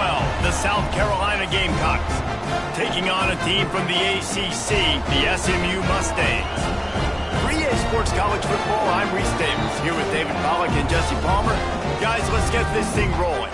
12, the South Carolina Gamecocks, taking on a team from the ACC, the SMU Mustangs. For EA Sports College Football, I'm Reese Davis, here with David Pollack and Jesse Palmer. Guys, let's get this thing rolling.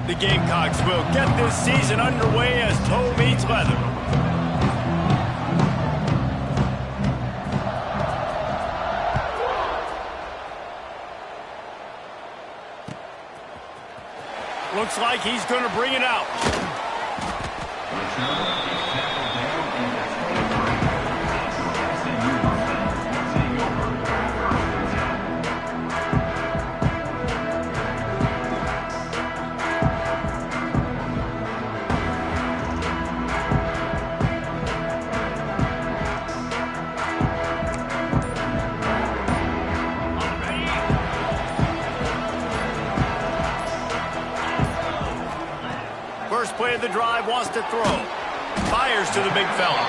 The Gamecocks will get this season underway as toe meets leather. Looks like he's going to bring it out. First play of the drive, wants to throw. Fires to the big fella.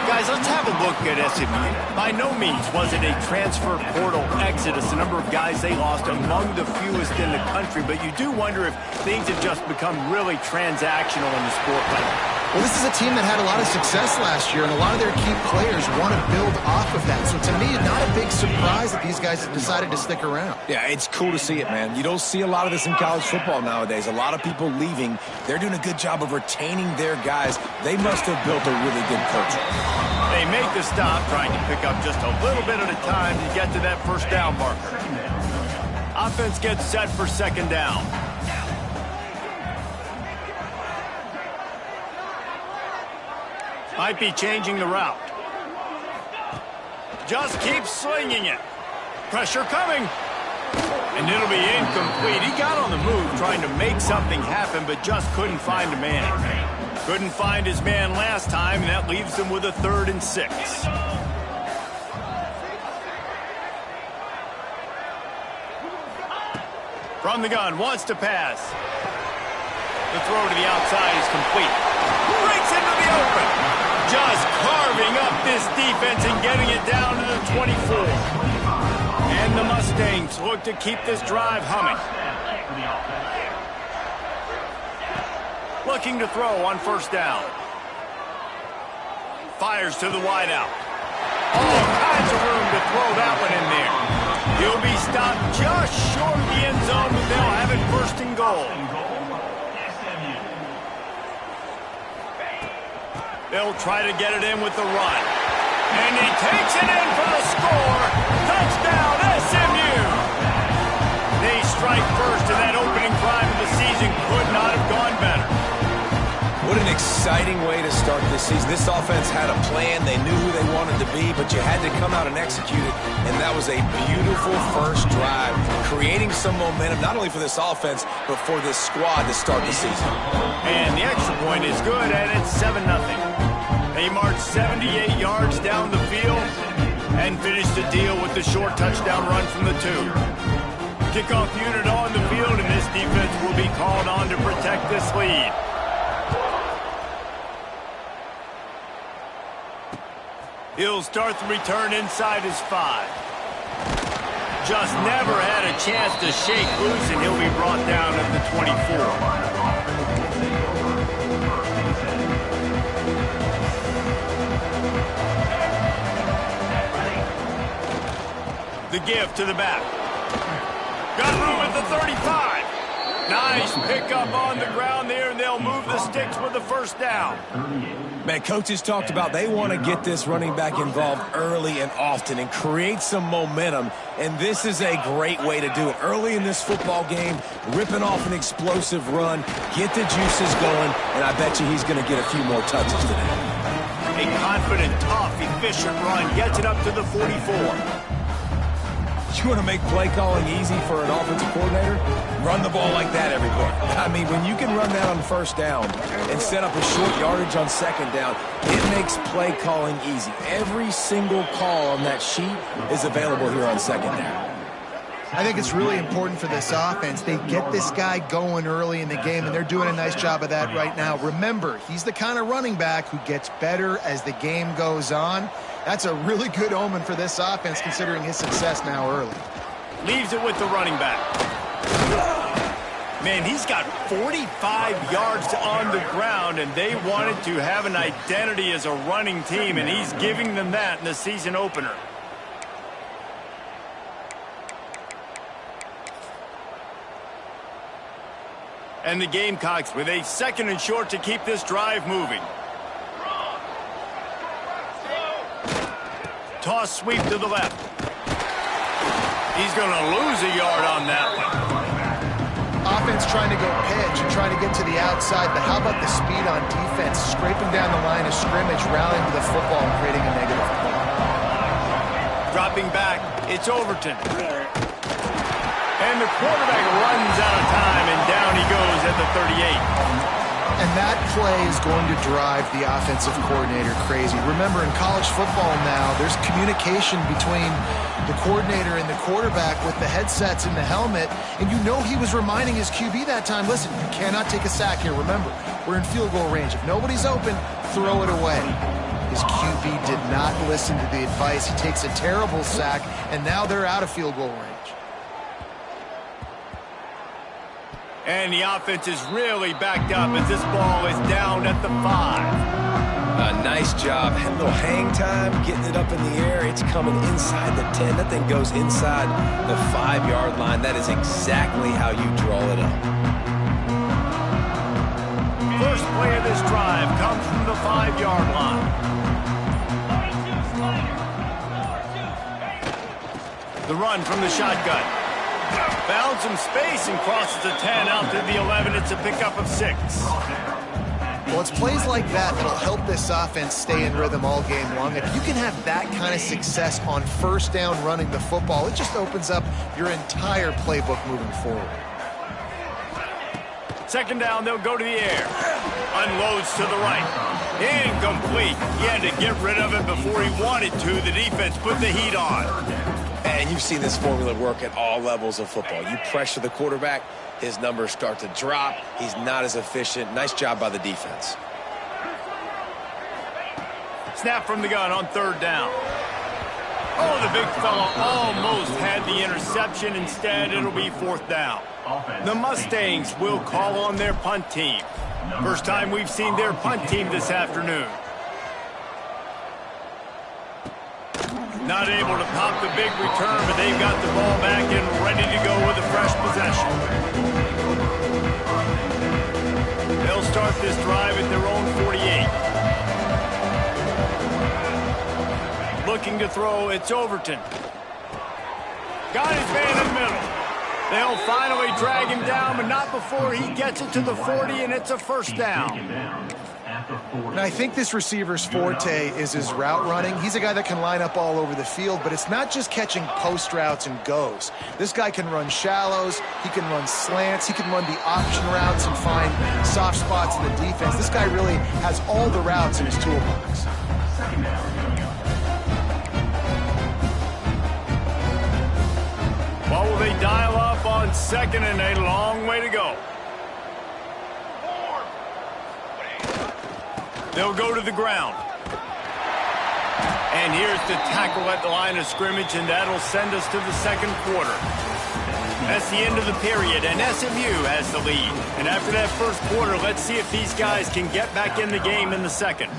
Guys, let's have a look at SMU. By no means was it a transfer portal exodus. The number of guys they lost among the fewest in the country, but you do wonder if things have just become really transactional in the sport right now. Well, this is a team that had a lot of success last year, and a lot of their key players want to build off of that. So to me, not a big surprise that these guys have decided to stick around. Yeah, it's cool to see it, man. You don't see a lot of this in college football nowadays. A lot of people leaving. They're doing a good job of retaining their guys. They must have built a really good culture. They make the stop, trying to pick up just a little bit at a time to get to that first down marker. Offense gets set for second down. Might be changing the route. Just keep slinging it. Pressure coming. And it'll be incomplete. He got on the move trying to make something happen, but just couldn't find a man. Couldn't find his man last time, and that leaves him with a 3rd and 6. From the gun, wants to pass. The throw to the outside is complete. Breaks into the open. Just carving up this defense and getting it down to the 24. And the Mustangs look to keep this drive humming. Looking to throw on first down. Fires to the wideout. All kinds of room to throw that one in there. He'll be stopped just short of the end zone, but they'll have it 1st and goal. They'll try to get it in with the run. And he takes it in for the score. Touchdown, SMU! They strike first, and that opening drive of the season could not have gone better. What an exciting way to start this season. This offense had a plan. They knew who they wanted to be, but you had to come out and execute it. And that was a beautiful first drive, creating some momentum, not only for this offense, but for this squad to start the season. And the extra point is good, and it's 7-0. They marched 78 yards down the field and finished the deal with the short touchdown run from the 2. Kickoff unit on the field, and this defense will be called on to protect this lead. He'll start the return inside his 5. Just never had a chance to shake loose, and he'll be brought down at the 24. The give to the back. Got room at the 35. Nice pickup on the ground there, and they'll move the sticks with the first down. Man, coaches talked about they want to get this running back involved early and often and create some momentum, and this is a great way to do it. Early in this football game, ripping off an explosive run, get the juices going, and I bet you he's going to get a few more touches today. A confident, tough, efficient run gets it up to the 44. You want to make play calling easy for an offensive coordinator? Run the ball like that every play. I mean, when you can run that on first down and set up a short yardage on second down, it makes play calling easy. Every single call on that sheet is available here on second down. I think it's really important for this offense. They get this guy going early in the game, and they're doing a nice job of that right now. Remember, he's the kind of running back who gets better as the game goes on. That's a really good omen for this offense, considering his success now early. Leaves it with the running back. Man, he's got 45 yards on the ground, and they wanted to have an identity as a running team, and he's giving them that in the season opener. And the Gamecocks with a 2nd and short to keep this drive moving. Toss sweep to the left. He's going to lose a yard on that one. Offense trying to go pitch and trying to get to the outside, but how about the speed on defense? Scraping down the line of scrimmage, rallying to the football and creating a negative play. Dropping back, it's Overton. And the quarterback runs out of time, and down he goes at the 38. And that play is going to drive the offensive coordinator crazy. Remember, in college football now, there's communication between the coordinator and the quarterback with the headsets and the helmet, and you know he was reminding his QB that time, listen, you cannot take a sack here. Remember, we're in field goal range. If nobody's open, throw it away. His QB did not listen to the advice. He takes a terrible sack, and now they're out of field goal range. And the offense is really backed up as this ball is down at the 5. Nice job. A little hang time, getting it up in the air. It's coming inside the 10. That thing goes inside the 5-yard line. That is exactly how you draw it up. First play of this drive comes from the 5-yard line. The run from the shotgun. Found some space and crosses the 10 out to the 11. It's a pickup of 6. Well, it's plays like that that'll help this offense stay in rhythm all game long. If you can have that kind of success on first down running the football, it just opens up your entire playbook moving forward. Second down, they'll go to the air. Unloads to the right. Incomplete. He had to get rid of it before he wanted to. The defense put the heat on. And you've seen this formula work at all levels of football. You pressure the quarterback, his numbers start to drop. He's not as efficient. Nice job by the defense. Snap from the gun on 3rd down. Oh, the big fella almost had the interception. Instead, it'll be 4th down. The Mustangs will call on their punt team. First time we've seen their punt team this afternoon. Not able to pop the big return, but they've got the ball back and ready to go with a fresh possession. They'll start this drive at their own 48. Looking to throw, it's Overton. Got his man in the middle. They'll finally drag him down, but not before he gets it to the 40, and it's a 1st down. And I think this receiver's forte is his route running. He's a guy that can line up all over the field, but it's not just catching post routes and goes. This guy can run shallows, he can run slants, he can run the option routes and find soft spots in the defense. This guy really has all the routes in his toolbox. Well, will they dial up on 2nd and a long way to go? They'll go to the ground. And here's the tackle at the line of scrimmage, and that'll send us to the 2nd quarter. That's the end of the period, and SMU has the lead. And after that 1st quarter, let's see if these guys can get back in the game in the 2nd.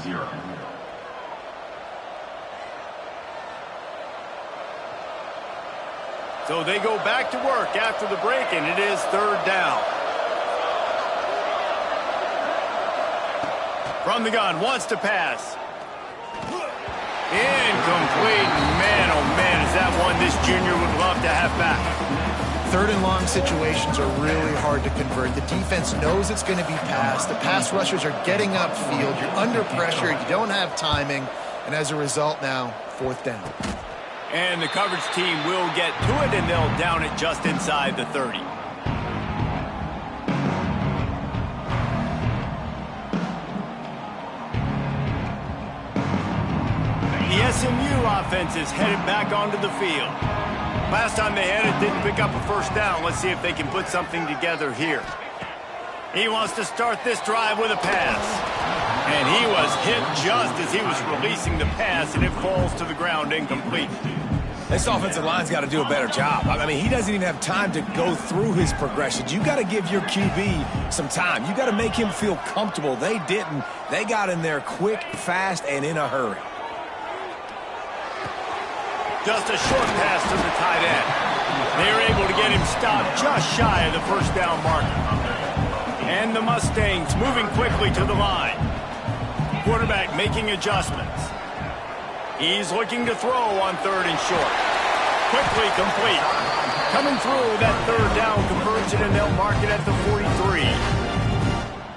So they go back to work after the break, and it is 3rd down. From the gun, wants to pass. Incomplete. Man, oh man, is that one this junior would love to have back. 3rd and long situations are really hard to convert. The defense knows it's going to be passed. The pass rushers are getting upfield. You're under pressure. You don't have timing. And as a result now, 4th down. And the coverage team will get to it, and they'll down it just inside the 30. The SMU offense is headed back onto the field. Last time they had it, didn't pick up a first down. Let's see if they can put something together here. He wants to start this drive with a pass. And he was hit just as he was releasing the pass, and it falls to the ground incomplete. This offensive line's got to do a better job. I mean, he doesn't even have time to go through his progressions. You got to give your QB some time. You got to make him feel comfortable. They didn't. They got in there quick, fast, and in a hurry. Just a short pass to the tight end. They were able to get him stopped just shy of the first down marker. And the Mustangs moving quickly to the line. Quarterback making adjustments. He's looking to throw on 3rd and short. Quickly complete. Coming through that 3rd down conversion, and they'll mark it at the 43.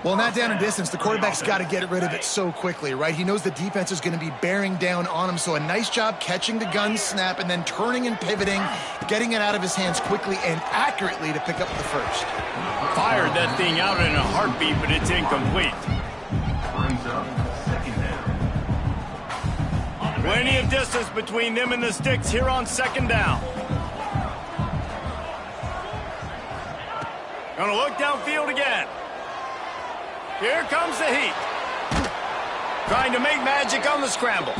Well, in that down and distance, the quarterback's got to get rid of it so quickly, right? He knows the defense is going to be bearing down on him, so a nice job catching the gun snap and then turning and pivoting, getting it out of his hands quickly and accurately to pick up the first. Fired that thing out in a heartbeat, but it's incomplete. Plenty of distance between them and the sticks here on 2nd down. Gonna look downfield again. Here comes the heat. Trying to make magic on the scramble.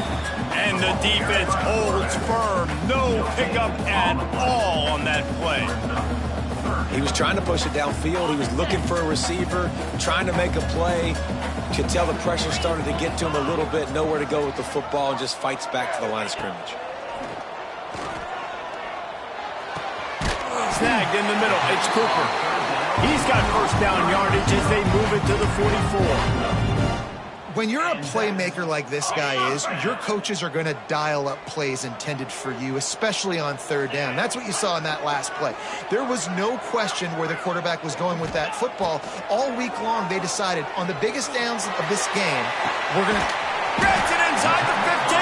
And the defense holds firm. No pickup at all on that play. He was trying to push it downfield. He was looking for a receiver, trying to make a play. Could tell the pressure started to get to him a little bit. Nowhere to go with the football, and just fights back to the line of scrimmage. Snagged in the middle. It's Cooper. He's got first down yardage as they move it to the 44. When you're a playmaker like this guy is, your coaches are going to dial up plays intended for you, especially on 3rd down. That's what you saw in that last play. There was no question where the quarterback was going with that football. All week long, they decided on the biggest downs of this game, we're going to... Gets it inside the 15.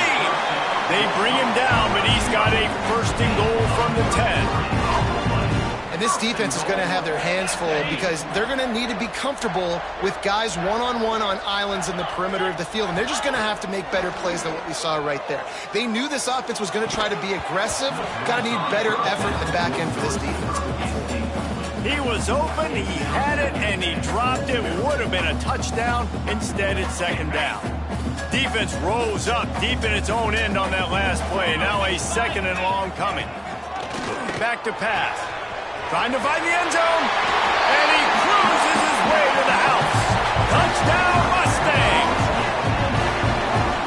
They bring him down, but he's got a 1st and goal from the 10. And this defense is going to have their hands full because they're going to need to be comfortable with guys one-on-one on islands in the perimeter of the field, and they're just going to have to make better plays than what we saw right there. They knew this offense was going to try to be aggressive. Got to need better effort in the back end for this defense. He was open, he had it, and he dropped it. Would have been a touchdown. Instead, it's 2nd down. Defense rose up deep in its own end on that last play. Now a 2nd and long coming. Back to pass. Trying to find the end zone, and he cruises his way to the house. Touchdown, Mustangs!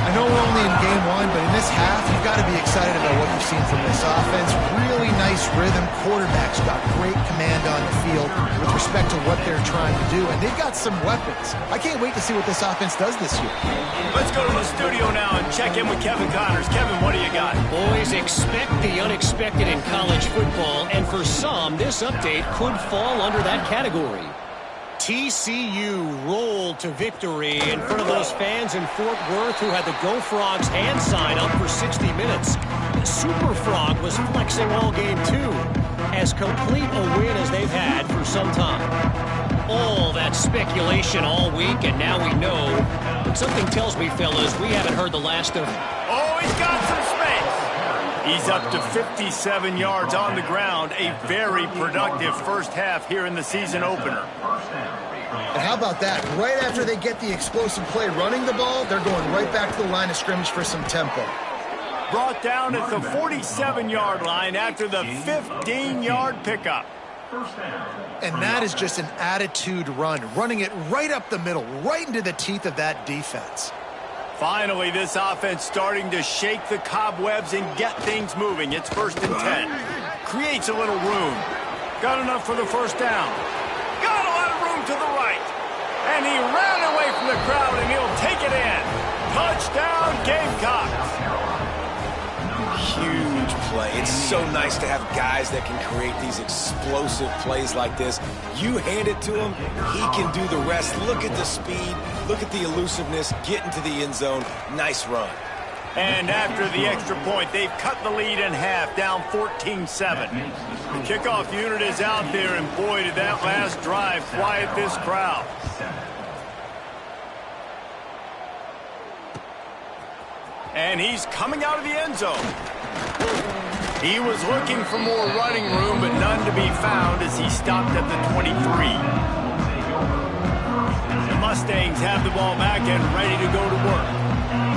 I know we're only in game 1, but in this half, you've got to be excited about what you've seen from this offense. Really nice rhythm. Quarterback's got great command on the field with respect to what they're trying to do, and they've got some weapons. I can't wait to see what this offense does this year. Let's go to the studio now and check in with Kevin Connors. Kevin, what do you got? Boys, expect the unexpected in college football, and for some, this update could fall under that category. TCU rolled to victory in front of those fans in Fort Worth who had the Go Frogs hand sign up for 60 minutes. Super Frog was flexing all game 2. As complete a win as they've had for some time. All that speculation all week, and now we know. But something tells me, fellas, we haven't heard the last of... Oh, he's got some space. He's up to 57 yards on the ground. A very productive first half here in the season opener. And how about that? Right after they get the explosive play running the ball, they're going right back to the line of scrimmage for some tempo. Brought down at the 47-yard line after the 15-yard pickup. And that is just an attitude run, running it right up the middle, right into the teeth of that defense. Finally, this offense starting to shake the cobwebs and get things moving. It's 1st and 10. Creates a little room. Got enough for the first down. Got a lot of room to the right. And he ran away from the crowd, and he'll take it in. Touchdown, Gamecocks. Huge play. It's so nice to have guys that can create these explosive plays like this. You hand it to him, he can do the rest. Look at the speed, look at the elusiveness, get into the end zone. Nice run. And after the extra point, they've cut the lead in half, down 14-7. The kickoff unit is out there, and boy, did that last drive quiet this crowd. And he's coming out of the end zone. He was looking for more running room, but none to be found as he stopped at the 23. The Mustangs have the ball back and ready to go to work.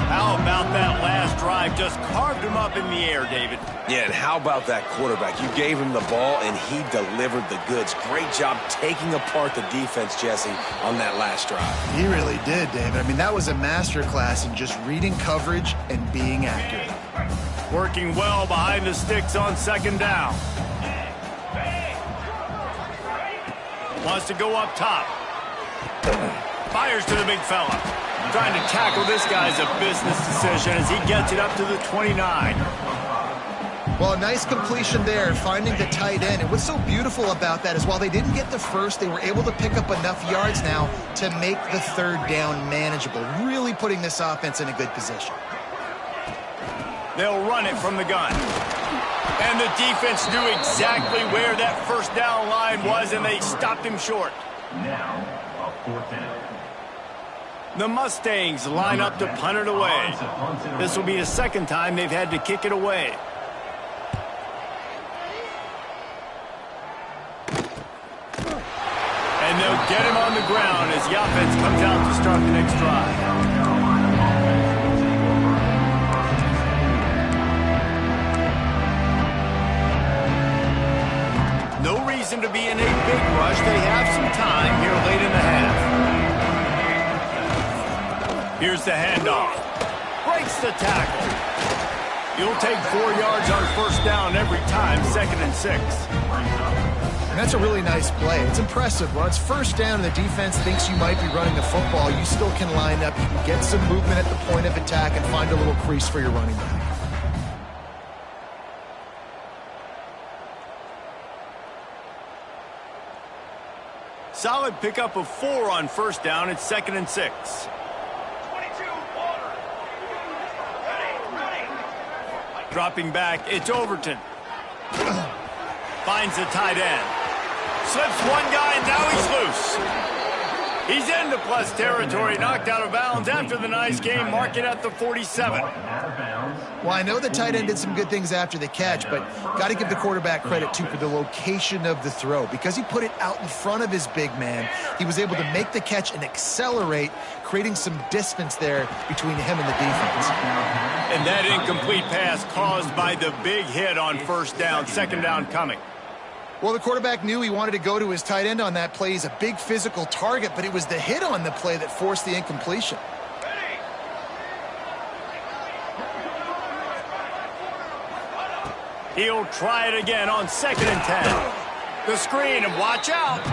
How about that last drive? Just carved him up in the air, David. Yeah, and how about that quarterback? You gave him the ball, and he delivered the goods. Great job taking apart the defense, Jesse, on that last drive. He really did, David. I mean, that was a masterclass in just reading coverage and being accurate. Working well behind the sticks on second down. Wants to go up top. Fires to the big fella. Trying to tackle this guy's a business decision as he gets it up to the 29. Well, a nice completion there, finding the tight end. And what's so beautiful about that is while they didn't get the first, they were able to pick up enough yards now to make the third down manageable, really putting this offense in a good position. They'll run it from the gun. And the defense knew exactly where that first down line was, and they stopped him short. Now, a fourth down. The Mustangs line up to punt it away. This will be the second time they've had to kick it away. And they'll get him on the ground as the offense comes out to start the next drive. No reason to be in a big rush. They have some time here late in the half. Here's the handoff. Breaks the tackle. You'll take 4 yards on first down every time, 2nd and 6. And that's a really nice play. It's impressive. When it's first down and the defense thinks you might be running the football, you still can line up. You can get some movement at the point of attack and find a little crease for your running back. Solid pickup of 4 on first down. It's 2nd and 6. Dropping back, it's Overton. Finds the tight end. Slips one guy, and now he's loose. He's into plus territory, knocked out of bounds after the nice game, marking at the 47. Well, I know the tight end did some good things after the catch, but got to give the quarterback credit, too, for the location of the throw. Because he put it out in front of his big man, he was able to make the catch and accelerate, creating some distance there between him and the defense. And that incomplete pass caused by the big hit on first down, 2nd down coming. Well, the quarterback knew he wanted to go to his tight end on that play. He's a big physical target, but it was the hit on the play that forced the incompletion. He'll try it again on 2nd and 10. The screen, and watch out.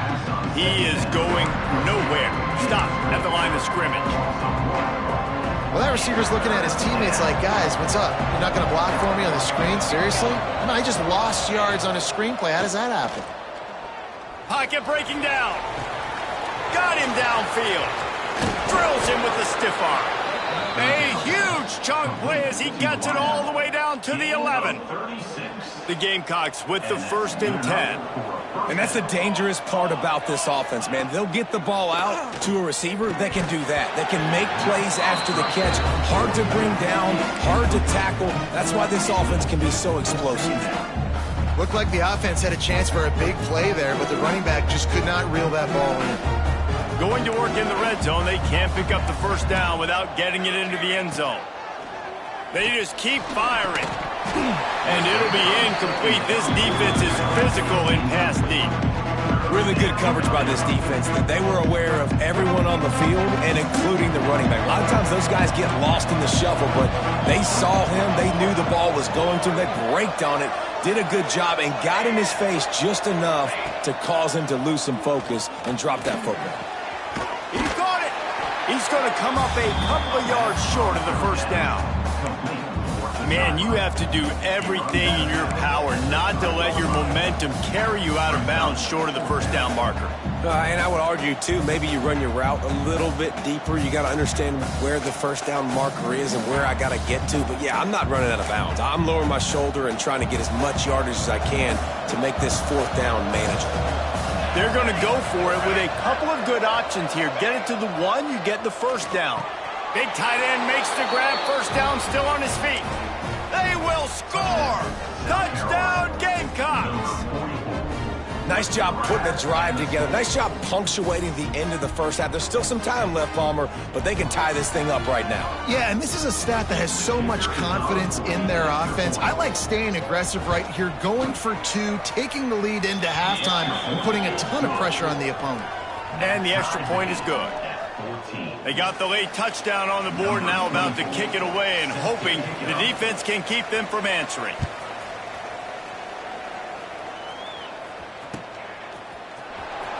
He is going nowhere. Stop at the line of scrimmage. Well, that receiver's looking at his teammates like, guys, what's up? You're not going to block for me on the screen? Seriously? I mean, I just lost yards on a screenplay. How does that happen? Pocket breaking down. Got him downfield. Drills him with the stiff arm. A huge chunk play as he gets it all the way down to the 11. The Gamecocks with the 1st and 10. And that's the dangerous part about this offense, man. They'll get the ball out to a receiver. They can do that. They can make plays after the catch. Hard to bring down, hard to tackle. That's why this offense can be so explosive. Looked like the offense had a chance for a big play there, but the running back just could not reel that ball in. Going to work in the red zone, they can't pick up the first down without getting it into the end zone. They just keep firing. And it'll be incomplete. This defense is physical in pass deep. Really good coverage by this defense. They were aware of everyone on the field and including the running back. A lot of times those guys get lost in the shuffle, but they saw him. They knew the ball was going to them. They braked on it, did a good job, and got in his face just enough to cause him to lose some focus and drop that football. He caught it. He's going to come up a couple of yards short of the first down. Man, you have to do everything in your power not to let your momentum carry you out of bounds short of the first down marker. And I would argue, too, maybe you run your route a little bit deeper. You got to understand where the first down marker is and where I got to get to. But, yeah, I'm not running out of bounds. I'm lowering my shoulder and trying to get as much yardage as I can to make this fourth down manageable. They're going to go for it with a couple of good options here. Get it to the 1, you get the first down. Big tight end makes the grab, first down, still on his feet. They will score! Touchdown, Gamecocks! Nice job putting a drive together. Nice job punctuating the end of the first half. There's still some time left, Palmer, but they can tie this thing up right now. Yeah, and this is a stat that has so much confidence in their offense. I like staying aggressive right here, going for 2, taking the lead into halftime, and putting a ton of pressure on the opponent. And the extra point is good. They got the late touchdown on the board, now about to kick it away and hoping the defense can keep them from answering.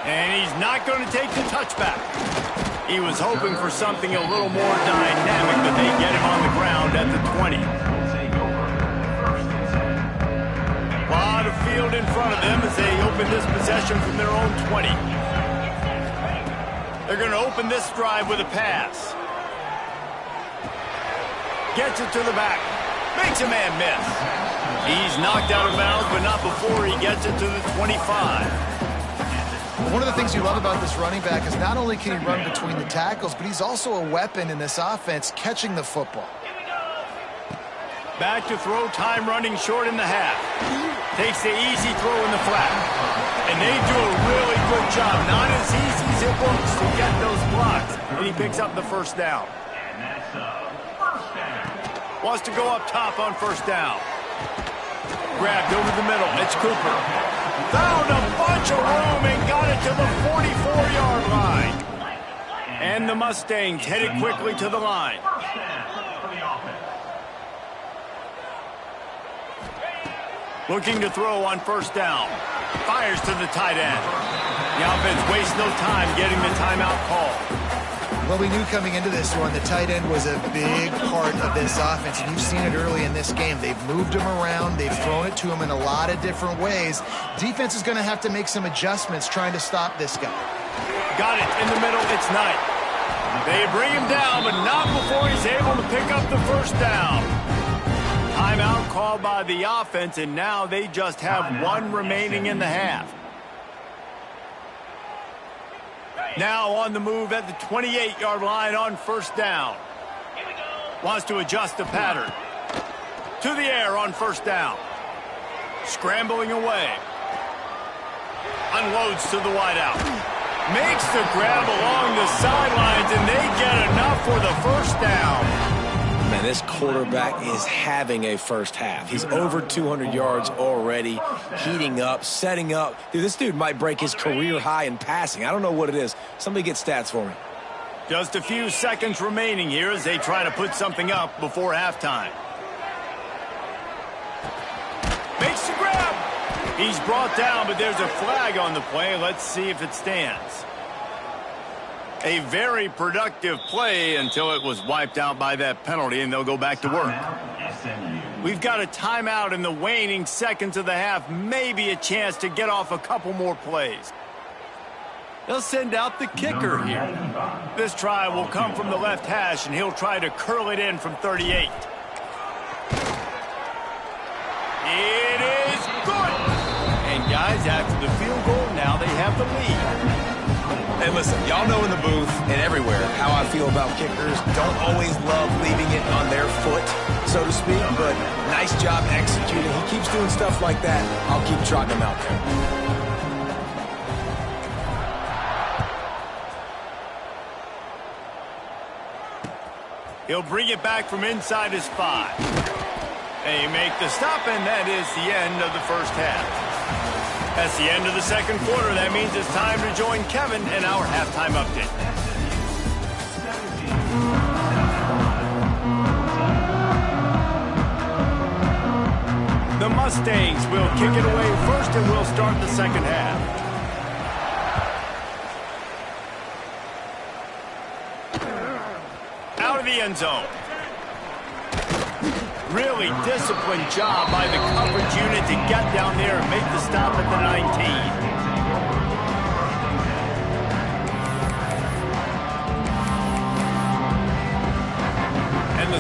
And he's not going to take the touchback. He was hoping for something a little more dynamic, but they get him on the ground at the 20. A lot of field in front of them as they open this possession from their own 20. They're going to open this drive with a pass. Gets it to the back. Makes a man miss. He's knocked out of bounds, but not before he gets it to the 25. One of the things you love about this running back is not only can he run between the tackles, but he's also a weapon in this offense, catching the football. Back to throw, time running short in the half. Takes the easy throw in the flat. And they do a really good job. Not as easy as it looks to get those blocks. And he picks up the first down. Wants to go up top on first down. Grabbed over the middle. It's Cooper. Found a bunch of room and got it to the 44-yard line. And the Mustangs headed quickly to the line. Looking to throw on first down. Fires to the tight end. The offense wastes no time getting the timeout call. Well, we knew coming into this one, the tight end was a big part of this offense, and you've seen it early in this game. They've moved him around. They've thrown it to him in a lot of different ways. Defense is going to have to make some adjustments trying to stop this guy. Got it in the middle. It's Knight. They bring him down, but not before he's able to pick up the first down. Timeout called by the offense, and now they just have 1 remaining in the half. Now on the move at the 28-yard line on first down. Wants to adjust the pattern. To the air on first down. Scrambling away. Unloads to the wideout. Makes the grab along the sidelines, and they get enough for the first down. Man, this quarterback is having a first half. He's over 200 yards already, heating up, setting up. Dude, this dude might break his career high in passing. I don't know what it is. Somebody get stats for me. Just a few seconds remaining here as they try to put something up before halftime. Makes the grab. He's brought down, but there's a flag on the play. Let's see if it stands. A very productive play until it was wiped out by that penalty, and they'll go back to work. We've got a timeout in the waning seconds of the half, maybe a chance to get off a couple more plays. They'll send out the kicker here. This try will come from the left hash, and he'll try to curl it in from 38. It is good! And guys, after the field goal, now they have the lead. Hey, listen, y'all know in the booth and everywhere how I feel about kickers. Don't always love leaving it on their foot, so to speak, but nice job executing. He keeps doing stuff like that. I'll keep trotting him out there. He'll bring it back from inside his 5. They make the stop, and that is the end of the first half. That's the end of the second quarter. That means it's time to join Kevin in our halftime update. The Mustangs will kick it away first, and we'll start the second half. Out of the end zone. Really disciplined job by the coverage unit to get down there and make the stop at the 19.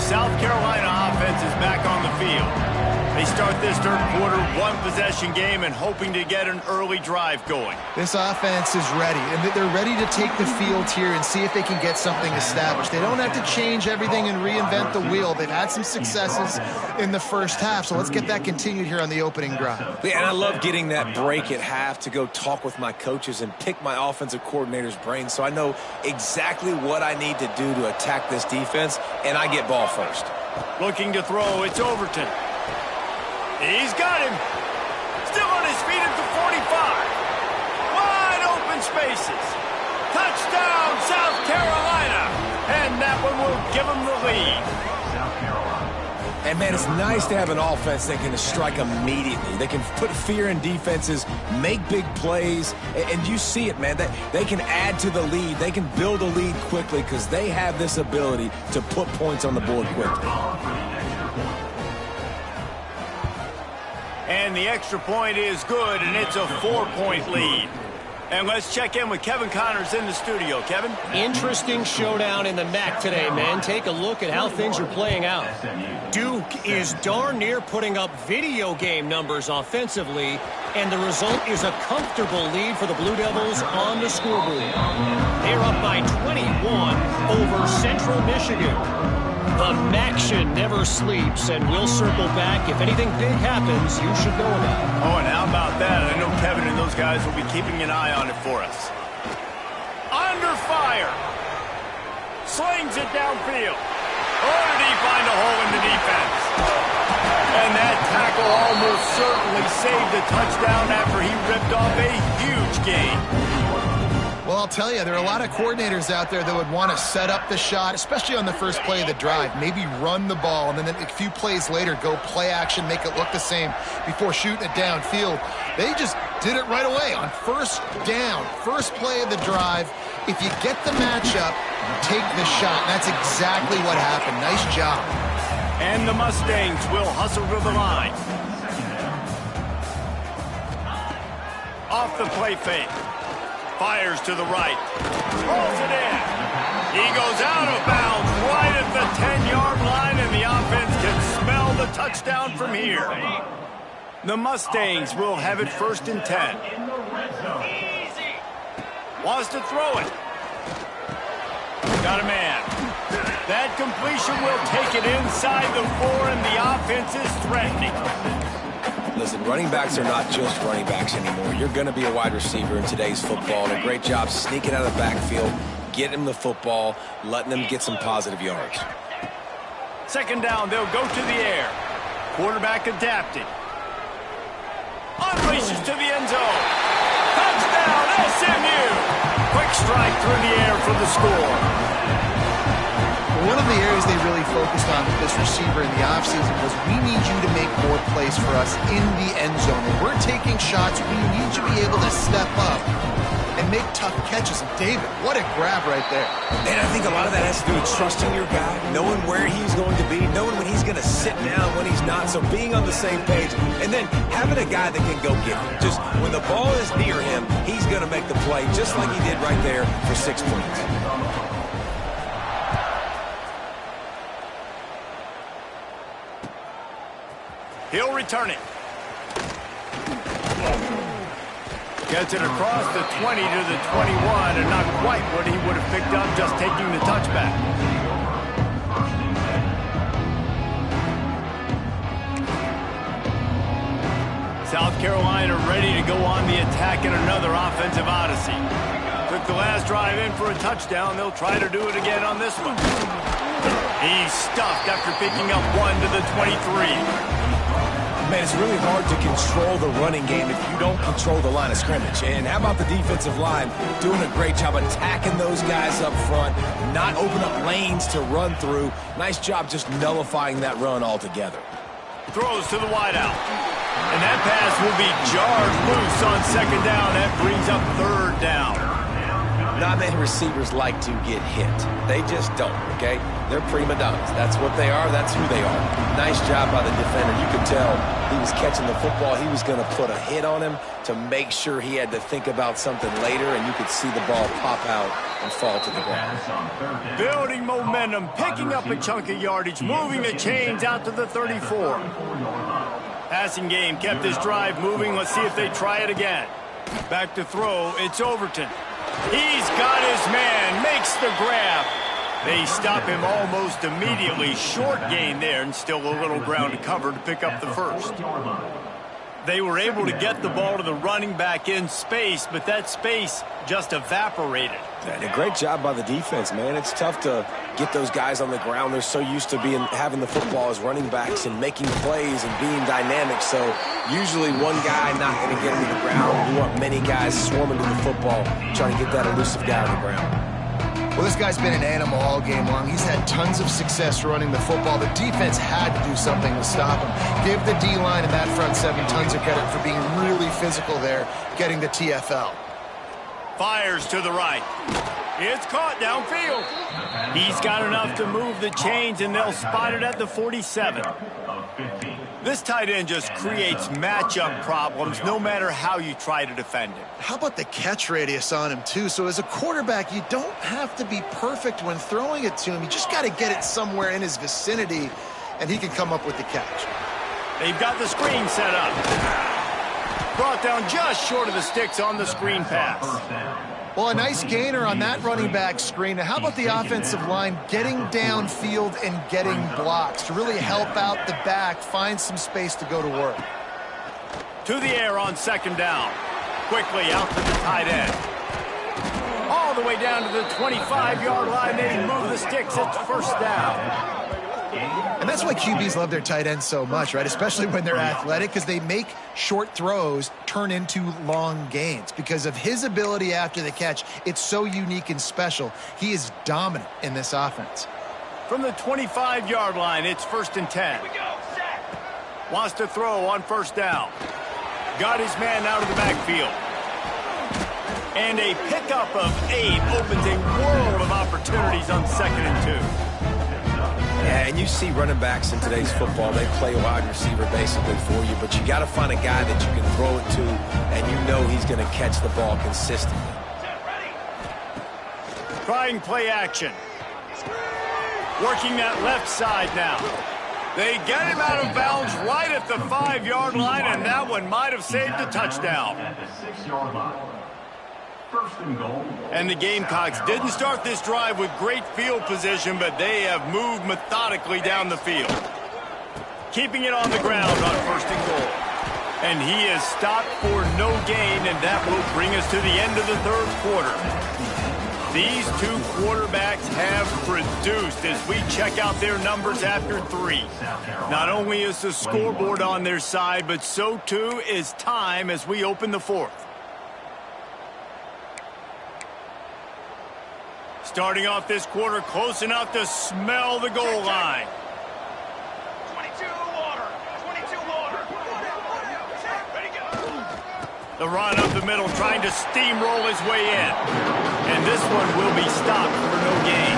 South Carolina offense is back on the field. They start this third quarter, one-possession game, and hoping to get an early drive going. This offense is ready, and they're ready to take the field here and see if they can get something established. They don't have to change everything and reinvent the wheel. They've had some successes in the first half, so let's get that continued here on the opening drive. Yeah, and I love getting that break at half to go talk with my coaches and pick my offensive coordinator's brain so I know exactly what I need to do to attack this defense, and I get ball first. Looking to throw, it's Overton. He's got him. Still on his feet at the 45. Wide open spaces. Touchdown, South Carolina. And that one will give them the lead. South Carolina. And, man, it's nice to have an offense that can strike immediately. They can put fear in defenses, make big plays, and you see it, man. They can add to the lead. They can build a lead quickly because they have this ability to put points on the board quickly. And the extra point is good, and it's a 4-point lead. And let's check in with Kevin Connors in the studio. Kevin? Interesting showdown in the MAC today, man. Take a look at how things are playing out. Duke is darn near putting up video game numbers offensively, and the result is a comfortable lead for the Blue Devils on the scoreboard. They're up by 21 over Central Michigan. The MACtion never sleeps, and we'll circle back. If anything big happens, you should know about it. Oh, and how about that? I know Kevin and those guys will be keeping an eye on it for us. Under fire. Slings it downfield. Or did he find a hole in the defense? And that tackle almost certainly saved a touchdown after he ripped off a huge gain. Well, I'll tell you, there are a lot of coordinators out there that would want to set up the shot, especially on the first play of the drive, maybe run the ball, and then a few plays later go play action, make it look the same before shooting it downfield. They just did it right away on first down, first play of the drive. If you get the matchup, take the shot. And that's exactly what happened. Nice job. And the Mustangs will hustle to the line. Off the play fake. Fires to the right. Rolls it in. He goes out of bounds right at the 10-yard line, and the offense can smell the touchdown from here. The Mustangs will have it 1st and 10. Wants to throw it. Got a man. That completion will take it inside the 4, and the offense is threatening. Listen, running backs are not just running backs anymore. You're going to be a wide receiver in today's football. And a great job sneaking out of the backfield, getting him the football, letting them get some positive yards. 2nd down, they'll go to the air. Quarterback adapted. Unleashes to the end zone. Touchdown, SMU! Quick strike through the air for the score. One of the areas they really focused on with this receiver in the offseason was we need you to make more plays for us in the end zone. When we're taking shots, we need you to be able to step up and make tough catches. And David, what a grab right there. And I think a lot of that has to do with trusting your guy, knowing where he's going to be, knowing when he's going to sit down, when he's not, so being on the same page, and then having a guy that can go get him. Just when the ball is near him, he's going to make the play, just like he did right there for 6 points. He'll return it. Gets it across the 20 to the 21, and not quite what he would have picked up just taking the touchback. South Carolina ready to go on the attack in another offensive odyssey. Took the last drive in for a touchdown. They'll try to do it again on this one. He's stuffed after picking up 1 to the 23. Man, it's really hard to control the running game if you don't control the line of scrimmage. And how about the defensive line doing a great job attacking those guys up front, not open up lanes to run through. Nice job just nullifying that run altogether. Throws to the wideout. And that pass will be jarred loose on 2nd down. That brings up 3rd down. Not many receivers like to get hit. They just don't, okay? They're prima donnas. That's what they are. That's who they are. Nice job by the defender. You could tell he was catching the football. He was going to put a hit on him to make sure he had to think about something later, and you could see the ball pop out and fall to the ground. Building momentum, picking up a chunk of yardage, moving the chains out to the 34. Passing game kept this drive moving. Let's see if they try it again. Back to throw. It's Overton. He's got his man. Makes the grab. They stop him almost immediately. Short gain there, and still a little ground to cover to pick up the first. They were able to get the ball to the running back in space, but that space just evaporated. And a great job by the defense, man. It's tough to get those guys on the ground. They're so used to having the football as running backs and making plays and being dynamic. So usually one guy not going to get him to the ground. You want many guys swarming to the football, trying to get that elusive guy on the ground. Well, this guy's been an animal all game long. He's had tons of success running the football. The defense had to do something to stop him. Give the D-line and that front seven tons of credit for being really physical there, getting the TFL. Fires to the right. It's caught downfield. He's got enough to move the chains, and they'll spot it at the 47. This tight end just creates matchup problems no matter how you try to defend him. How about the catch radius on him, too? So as a quarterback, you don't have to be perfect when throwing it to him. You just got to get it somewhere in his vicinity, and he can come up with the catch. They've got the screen set up. Brought down just short of the sticks on the screen pass. Well, a nice gainer on that running back screen. Now, how about the offensive line getting downfield and getting blocks to really help out the back, find some space to go to work? To the air on second down. Quickly out to the tight end. All the way down to the 25-yard line. They move the sticks. It's first down. And that's why QBs love their tight ends so much, right? Especially when they're athletic, because they make short throws turn into long gains. Because of his ability after the catch, it's so unique and special. He is dominant in this offense. From the 25-yard line, it's 1st and 10. Wants to throw on first down. Got his man out of the backfield. And a pickup of 8 opens a world of opportunities on 2nd and 2. Yeah, and you see running backs in today's football, they play a wide receiver basically for you, but you got to find a guy that you can throw it to, and you know he's going to catch the ball consistently. Trying play action. Working that left side now. They get him out of bounds right at the 5-yard line, and that one might have saved a touchdown. At the 6-yard line. 1st and goal. And the Gamecocks didn't start this drive with great field position, but they have moved methodically down the field. Keeping it on the ground on 1st and goal. And he is stopped for no gain, and that will bring us to the end of the 3rd quarter. These two quarterbacks have produced as we check out their numbers after 3. Not only is the scoreboard on their side, but so too is time as we open the 4th. Starting off this quarter close enough to smell the goal line. 22 water. 22 water. Ready, go. The run up the middle, trying to steamroll his way in. And this one will be stopped for no gain.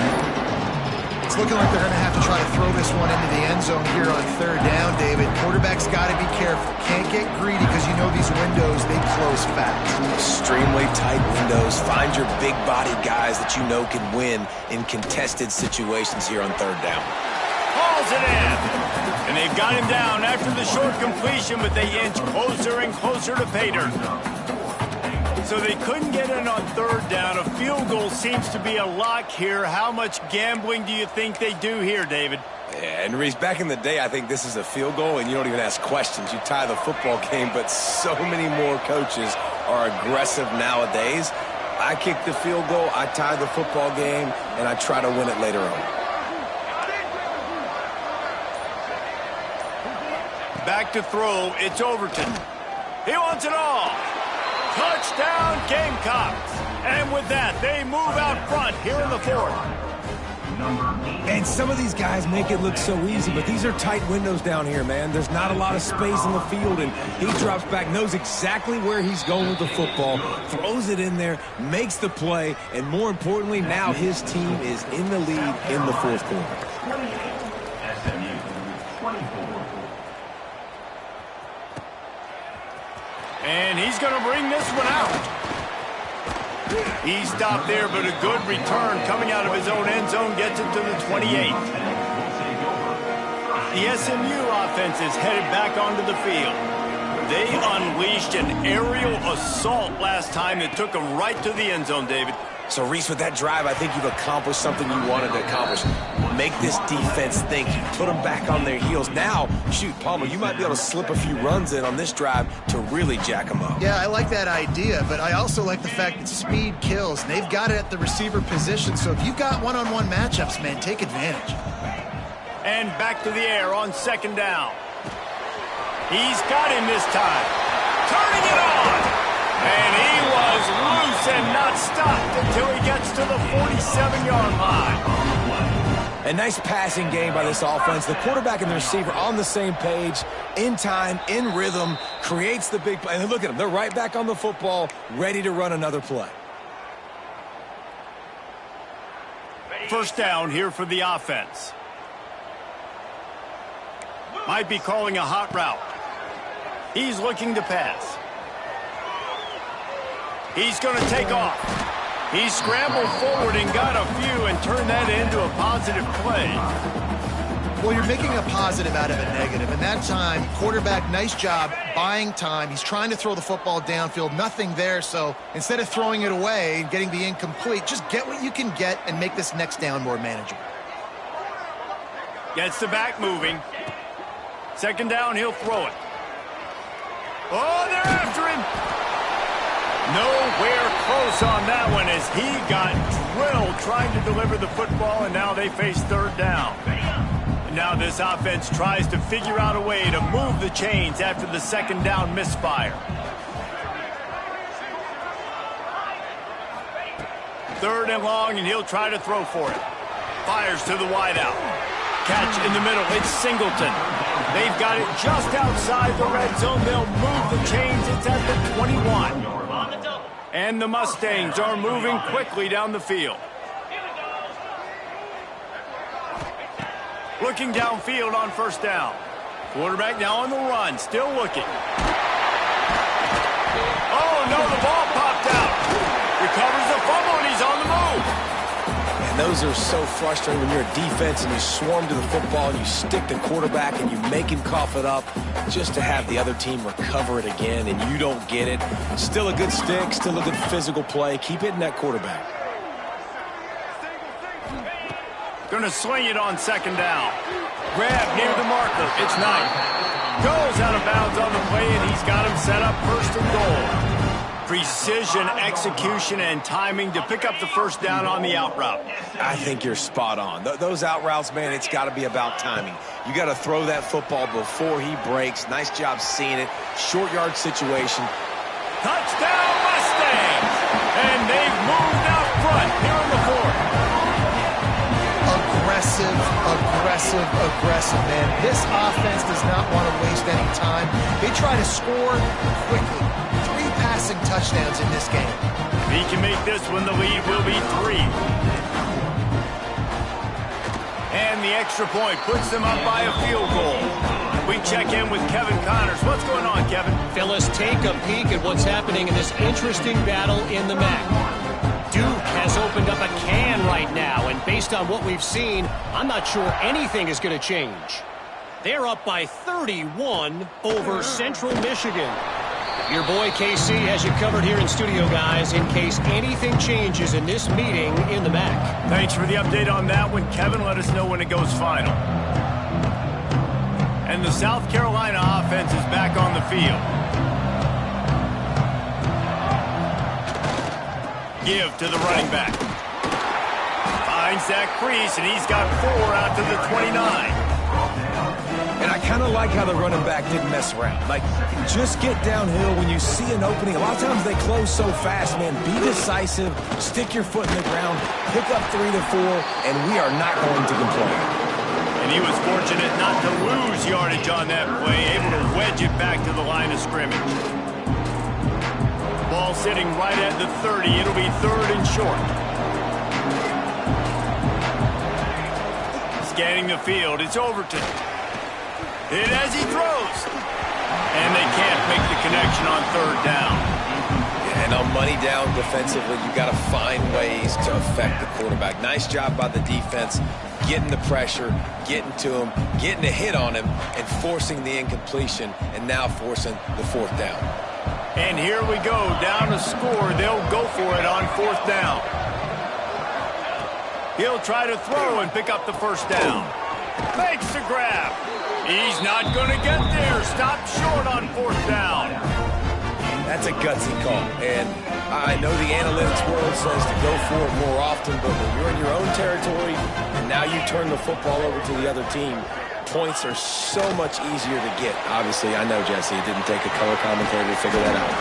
It's looking like they're going to have to try to throw this one into the end zone here on 3rd down, David. Quarterback's got to be careful. Can't get greedy because you know these windows, they close fast. Extremely tight windows. Find your big-bodied guys that you know can win in contested situations here on 3rd down. Hauls it in. And they've got him down after the short completion, but they inch closer and closer to pay dirt. So they couldn't get in on 3rd down. A field goal seems to be a lock here. How much gambling do you think they do here, David? Yeah, and Reese, back in the day, I think this is a field goal, and you don't even ask questions. You tie the football game, but so many more coaches are aggressive nowadays. I kick the field goal, I tie the football game, and I try to win it later on. Back to throw, it's Overton. He wants it all. Touchdown, Gamecocks. And with that, they move out front here in the 4th. And some of these guys make it look so easy, but these are tight windows down here, man. There's not a lot of space in the field, and he drops back, knows exactly where he's going with the football, throws it in there, makes the play, and more importantly, now his team is in the lead in the fourth quarter. SMU 24. And he's going to bring this one out. He stopped there, but a good return coming out of his own end zone gets it to the 28. The SMU offense is headed back onto the field. They unleashed an aerial assault last time that took them right to the end zone, David. So, Reese, with that drive, I think you've accomplished something you wanted to accomplish. Make this defense think. You put them back on their heels. Now, shoot, Palmer, you might be able to slip a few runs in on this drive to really jack them up. Yeah, I like that idea, but I also like the fact that speed kills. And they've got it at the receiver position, so if you've got one-on-one matchups, man, take advantage. And back to the air on second down. He's got him this time. Turning it on. And he was loose and not stopped until he gets to the 47-yard line. A nice passing game by this offense. The quarterback and the receiver on the same page, in time, in rhythm, creates the big play. And look at them. They're right back on the football, ready to run another play. First down here for the offense. Might be calling a hot route. He's looking to pass. He's going to take off. He scrambled forward and got a few and turned that into a positive play. Well, you're making a positive out of a negative. And that time, quarterback, nice job buying time. He's trying to throw the football downfield. Nothing there. So instead of throwing it away and getting the incomplete, just get what you can get and make this next down more manageable. Gets the back moving. Second down, he'll throw it. Oh, they're after him. Nowhere close on that one as he got drilled trying to deliver the football, and now they face third down. And now this offense tries to figure out a way to move the chains after the second down misfire. Third and long, and he'll try to throw for it. Fires to the wideout. Catch in the middle. It's Singleton. They've got it just outside the red zone. They'll move the chains. It's at the 21. And the Mustangs are moving quickly down the field. Looking downfield on first down. Quarterback now on the run. Still looking. Oh, no, the ball popped out. Recovers the fumble, and he's on the move. And those are so frustrating when you're a defense and you swarm to the football and you stick the quarterback and you make him cough it up just to have the other team recover it again and you don't get it. Still a good stick, still a good physical play. Keep hitting that quarterback. Gonna swing it on second down. Grab near the marker. It's Knight. Goes out of bounds on the play, and he's got him set up first and goal. Precision, execution, and timing to pick up the first down on the out route. I think you're spot on. Those out routes, man, it's got to be about timing. You got to throw that football before he breaks. Nice job seeing it. Short yard situation. Touchdown, Mustangs! And they've moved out front here in the fourth. Aggressive, man. This offense does not want to waste any time. They try to score quickly. 3 passing touchdowns in this game. If he can make this one, the lead will be 3. And the extra point puts them up by a field goal. We check in with Kevin Connors. What's going on, Kevin? Fellas, take a peek at what's happening in this interesting battle in the MAC. Duke has opened up a can right now, and based on what we've seen, I'm not sure anything is going to change. They're up by 31 over Central Michigan. Your boy KC has you covered here in studio, guys, in case anything changes in this meeting in the MAC. Thanks for the update on that one, Kevin. Let us know when it goes final. And the South Carolina offense is back on the field. Give to the running back. Finds Zach Priest, and he's got 4 out to the 29. And I kind of like how the running back didn't mess around. Like, just get downhill when you see an opening. A lot of times they close so fast, man. Be decisive, stick your foot in the ground, pick up 3 to 4, and we are not going to complain. And he was fortunate not to lose yardage on that play, able to wedge it back to the line of scrimmage. Ball sitting right at the 30. It'll be 3rd and short. Scanning the field, it's Overton. Hit as he throws. And they can't make the connection on 3rd down. And on money down defensively, you got to find ways to affect the quarterback. Nice job by the defense, getting the pressure, getting to him, getting a hit on him, and forcing the incompletion, and now forcing the 4th down. And here we go, down to score. They'll go for it on 4th down. He'll try to throw and pick up the 1st down. Makes the grab. He's not going to get there. Stop short on 4th down. That's a gutsy call. And I know the analytics world says to go for it more often, but when you're in your own territory and now you turn the football over to the other team, points are so much easier to get. Obviously, I know, Jesse, it didn't take a color commentator to figure that out.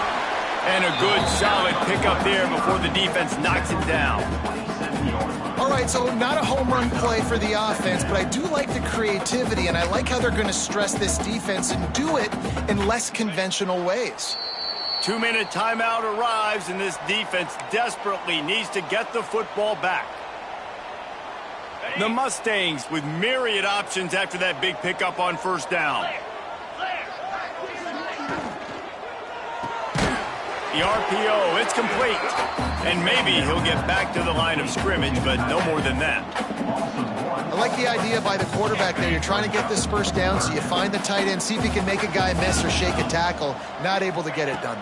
And a good, solid pickup there before the defense knocks him down. All right, so not a home run play for the offense, but I do like the creativity, and I like how they're going to stress this defense and do it in less conventional ways. 2-minute timeout arrives, and this defense desperately needs to get the football back. The Mustangs with myriad options after that big pickup on 1st down. The RPO, it's complete. And maybe he'll get back to the line of scrimmage, but no more than that. I like the idea by the quarterback there. You're trying to get this 1st down, so you find the tight end, see if he can make a guy miss or shake a tackle. Not able to get it done.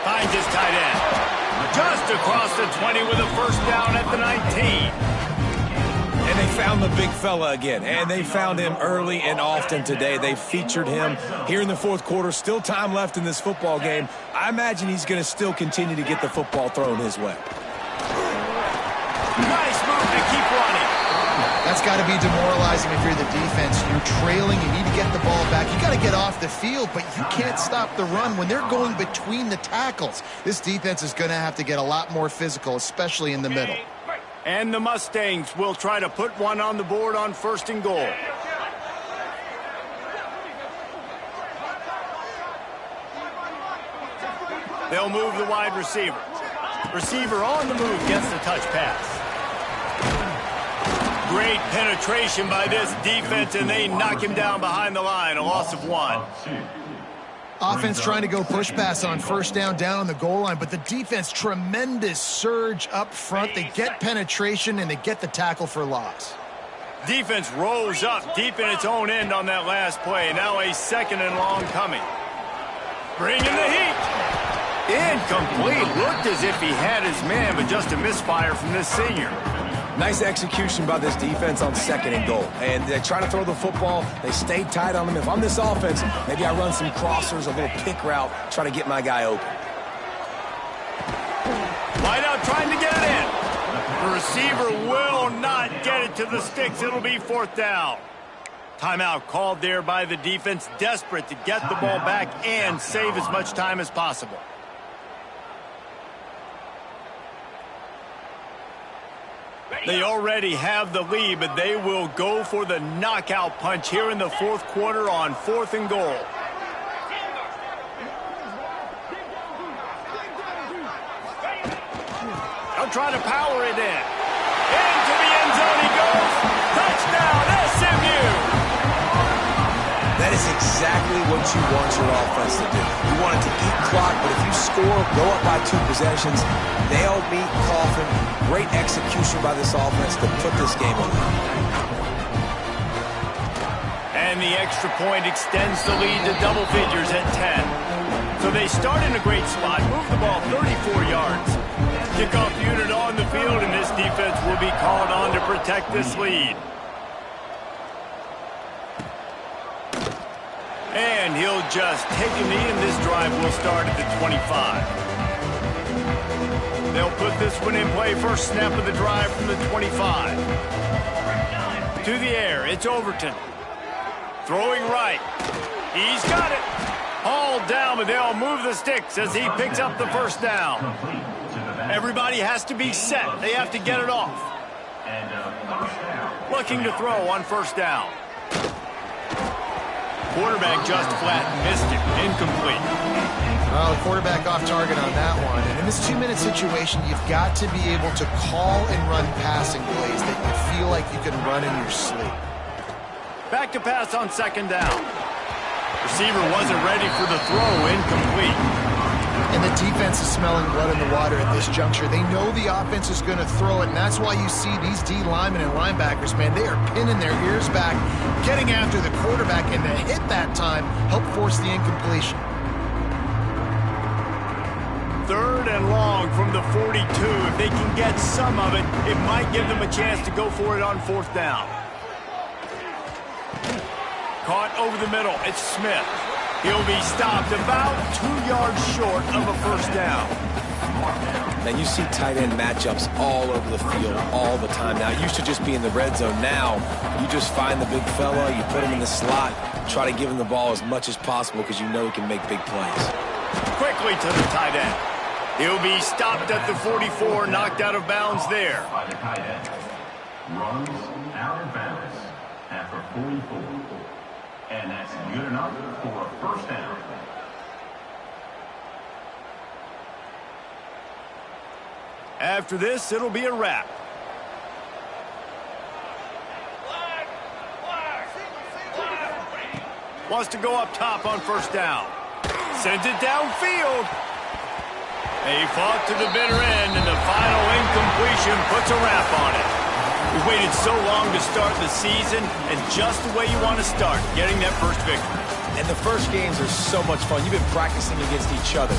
Finds his tight end. Just across the 20 with a 1st down at the 19. And they found the big fella again, and they found him early and often today. They featured him here in the 4th quarter. Still time left in this football game. I imagine he's going to still continue to get the football thrown his way. Nice move to keep running. That's got to be demoralizing if you're the defense. You're trailing, you need to get the ball back. You got to get off the field, but you can't stop the run when they're going between the tackles. This defense is going to have to get a lot more physical, especially in the middle. And the Mustangs will try to put one on the board on 1st and goal. They'll move the wide receiver. Receiver on the move gets the touch pass. Great penetration by this defense, and they knock him down behind the line, a loss of 1. Offense trying to go push pass on 1st down on the goal line, but the defense, tremendous surge up front. They get penetration, and they get the tackle for loss. Defense rolls up deep in its own end on that last play. Now a 2nd and long coming. Bringing the heat. Incomplete. Looked as if he had his man, but just a misfire from this senior. Nice execution by this defense on 2nd and goal. And they're trying to throw the football. They stay tight on him. If I'm this offense, maybe I run some crossers, a little pick route, try to get my guy open. Wide out trying to get it in. The receiver will not get it to the sticks. It'll be 4th down. Timeout called there by the defense, desperate to get the ball back and save as much time as possible. They already have the lead, but they will go for the knockout punch here in the 4th quarter on 4th and goal. They'll try to power it in. Into the end zone he goes. Touchdown, SMU! That is exactly what you want your offense to do. You want it to eat clock, but if you score, go up by 2 possessions, nail, meet, coffin. Great execution by this offense to put this game away. And the extra point extends the lead to double figures at 10. So they start in a great spot, move the ball 34 yards. Kickoff unit on the field, and this defense will be called on to protect this lead. And he'll just take a knee, and this drive will start at the 25. They'll put this one in play. First snap of the drive from the 25. To the air, it's Overton. Throwing right. He's got it. Hauled down, but they'll move the sticks as he picks up the first down. Everybody has to be set. They have to get it off. Looking to throw on first down. Quarterback just flat missed it. Incomplete. Well, the quarterback off target on that one. And in this 2-minute situation, you've got to be able to call and run passing plays that you feel like you can run in your sleep. Back to pass on second down. Receiver wasn't ready for the throw. Incomplete. And the defense is smelling blood in the water at this juncture. They know the offense is going to throw it, and that's why you see these D linemen and linebackers, man, they are pinning their ears back, getting after the quarterback, and the hit that time helped force the incompletion. Third and long from the 42. If they can get some of it, it might give them a chance to go for it on fourth down. Caught over the middle. It's Smith. He'll be stopped about 2 yards short of a first down. Man, you see tight end matchups all over the field all the time now. It used to just be in the red zone. Now, you just find the big fella, you put him in the slot, try to give him the ball as much as possible because you know he can make big plays. Quickly to the tight end. He'll be stopped at the 44, knocked out of bounds there. By the tight end. Runs out of bounds after 44. And that's good enough for a first down. After this, it'll be a wrap. Wants to go up top on first down. Sends it downfield. They fought to the bitter end, and the final incompletion puts a wrap on it. We've waited so long to start the season, and just the way you want to start, getting that first victory. And the first games are so much fun. You've been practicing against each other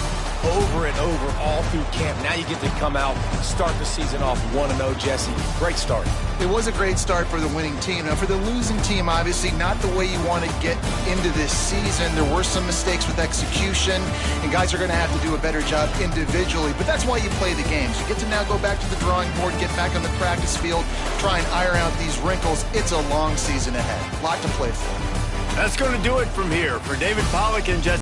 over and over all through camp. Now you get to come out, start the season off 1-0, Jesse. Great start. It was a great start for the winning team. Now, for the losing team, obviously, not the way you want to get into this season. There were some mistakes with execution, and guys are going to have to do a better job individually. But that's why you play the games. You get to now go back to the drawing board, get back on the practice field, try and iron out these wrinkles. It's a long season ahead. A lot to play for. That's going to do it from here. For David Pollack and Jesse